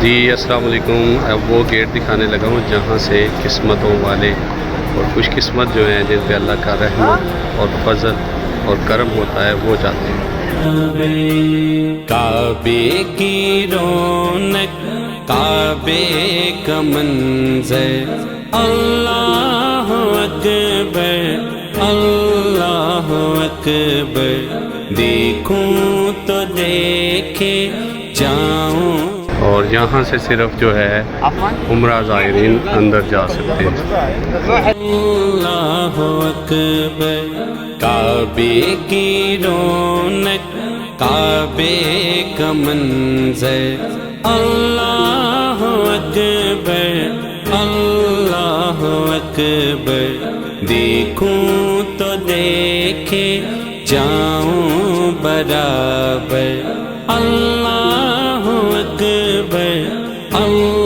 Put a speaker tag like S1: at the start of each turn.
S1: جی السلام علیکم. اب وہ گیٹ دکھانے لگا ہوں جہاں سے قسمتوں والے اور خوش قسمت جو ہیں جن پہ اللہ کا رحمت اور فضل اور کرم ہوتا ہے وہ جاتے ہیں.
S2: کعبے کی رونق کعبے کا منظر اللہ اکبر اللہ اکبر دیکھوں تو دیکھے جاؤں.
S1: اور یہاں سے صرف جو ہے عمرہ زائرین اندر جا سکتے ہیں.
S2: اللہ اکبر کعبے کی رونق کعبے کا منظر اللہ اکبر اللہ اکبر دیکھوں تو دیکھے جاؤں برابر اللہ اکبر اللہ